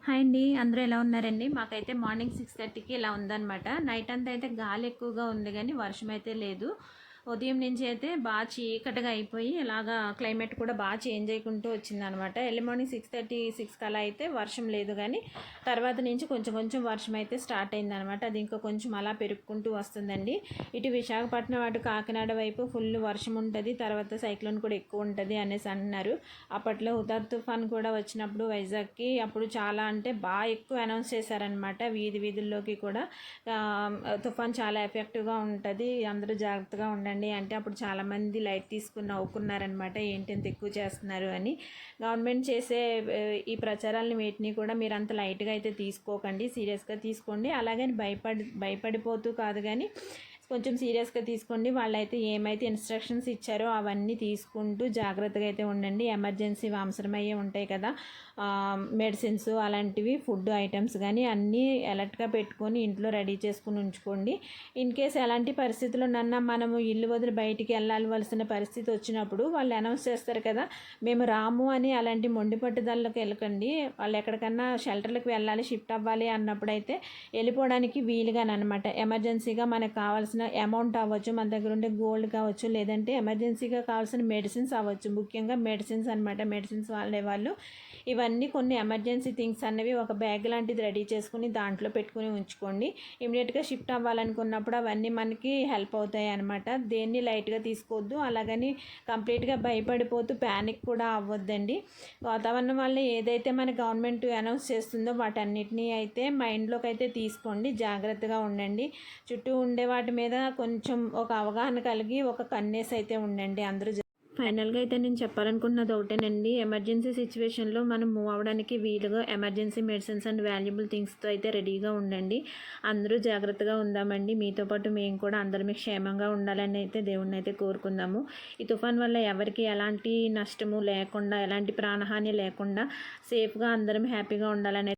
Hi అండి, అందరూ ఎలా ఉన్నారండి? మాకైతే మార్నింగ్ 6:30కి ఇలా ఉందన్నమాట. నైట్ అంతా అయితే గాలి ఎక్కువగా ఉంది కానీ వర్షం అయితే లేదు. ఉదయం నుంచి అయితే బాగా చీకటిగా అయిపోయి ఇలాగా క్లైమేట్ కూడా బాగా చేంజ్ అయ్యుకుంటూ వచ్చిందనమాట. ఎర్లీ మార్నింగ్ 6:30 అలా అయితే వర్షం లేదు కానీ తర్వాత నుంచి కొంచెం కొంచెం వర్షం అయితే స్టార్ట్ అయిందనమాట. అది ఇంకా కొంచెం అలా పెరుక్కుంటూ వస్తుందండి. ఇటు విశాఖపట్నం అటు కాకినాడ వైపు ఫుల్ వర్షం ఉంటుంది, తర్వాత సైక్లోన్ కూడా ఎక్కువ ఉంటుంది అనేసి అంటున్నారు. అప్పట్లో హుదర్ తుఫాన్ కూడా వచ్చినప్పుడు వైజాగ్కి అప్పుడు చాలా అంటే బాగా ఎక్కువ అనౌన్స్ చేశారనమాట. వీధుల్లోకి కూడా తుఫాన్ చాలా ఎఫెక్టివ్గా ఉంటుంది, అందరూ జాగ్రత్తగా ఉండండి అంటే అప్పుడు చాలామంది లైట్ తీసుకుని నవ్వుకున్నారనమాట. ఏంటి ఇంత ఎక్కువ చేస్తున్నారు అని. గవర్నమెంట్ చేసే ఈ ప్రచారాలను వీటిని కూడా మీరు అంత లైట్గా అయితే తీసుకోకండి, సీరియస్గా తీసుకోండి. అలాగని భయపడిపోతూ కాదు కానీ కొంచెం సీరియస్గా తీసుకోండి. వాళ్ళైతే ఏమైతే ఇన్స్ట్రక్షన్స్ ఇచ్చారో అవన్నీ తీసుకుంటూ జాగ్రత్తగా అయితే ఉండండి. ఎమర్జెన్సీ అవసరమయ్యే ఉంటాయి కదా, మెడిసిన్స్ అలాంటివి, ఫుడ్ ఐటమ్స్ కానీ అన్నీ అలర్ట్గా పెట్టుకొని ఇంట్లో రెడీ చేసుకుని ఉంచుకోండి. ఇన్ కేస్ ఎలాంటి పరిస్థితుల్లో మనము ఇల్లు వదిలి బయటికి వెళ్ళవలసిన పరిస్థితి వచ్చినప్పుడు వాళ్ళు అనౌన్స్ చేస్తారు కదా, మేము రాము అని. అలాంటి మొండి పట్టుదలకి వెళ్ళకండి. వాళ్ళు ఎక్కడికన్నా షెల్టర్లకు వెళ్ళాలి, షిఫ్ట్ అవ్వాలి అన్నప్పుడైతే వెళ్ళిపోవడానికి వీలుగానమాట. ఎమర్జెన్సీగా మనకు కావాల్సిన అమౌంట్ అవ్వచ్చు, మన దగ్గర ఉండే గోల్డ్ కావచ్చు, లేదంటే ఎమర్జెన్సీగా కావాల్సిన మెడిసిన్స్ అవ్వచ్చు. ముఖ్యంగా మెడిసిన్స్ అనమాట. మెడిసిన్స్ వాళ్ళు ఇవన్నీ కొన్ని ఎమర్జెన్సీ థింగ్స్ అనేవి ఒక బ్యాగ్ లాంటిది రెడీ చేసుకుని దాంట్లో పెట్టుకుని ఉంచుకోండి. ఇమీడియట్గా షిఫ్ట్ అవ్వాలనుకున్నప్పుడు అవన్నీ మనకి హెల్ప్ అవుతాయి అనమాట. దేన్ని లైట్గా తీసుకోవద్దు, అలాగని కంప్లీట్గా భయపడిపోతూ ప్యానిక్ కూడా అవ్వద్దండి. వాతావరణం వల్ల ఏదైతే మన గవర్నమెంట్ అనౌన్స్ చేస్తుందో వాటన్నిటినీ అయితే మైండ్లోకి అయితే తీసుకోండి, జాగ్రత్తగా ఉండండి. చుట్టూ ఉండే వాటి మీద కొంచెం ఒక అవగాహన కలిగి ఒక కన్నేసి అయితే ఉండండి అందరూ. ఫైనల్గా అయితే నేను చెప్పాలనుకుంటున్నది ఒకటేనండి, ఎమర్జెన్సీ సిచ్యువేషన్లో మనం మూవ్ అవ్వడానికి వీలుగా ఎమర్జెన్సీ మెడిసిన్స్ అండ్ వాల్యుబుల్ థింగ్స్తో అయితే రెడీగా ఉండండి. అందరూ జాగ్రత్తగా ఉందామండి. మీతో పాటు మేము కూడా అందరం క్షేమంగా ఉండాలని అయితే దేవుణ్ణి అయితే కోరుకుందాము. ఈ తుఫాన్ వల్ల ఎవరికి ఎలాంటి నష్టము లేకుండా, ఎలాంటి ప్రాణహాని లేకుండా సేఫ్గా అందరం హ్యాపీగా ఉండాలని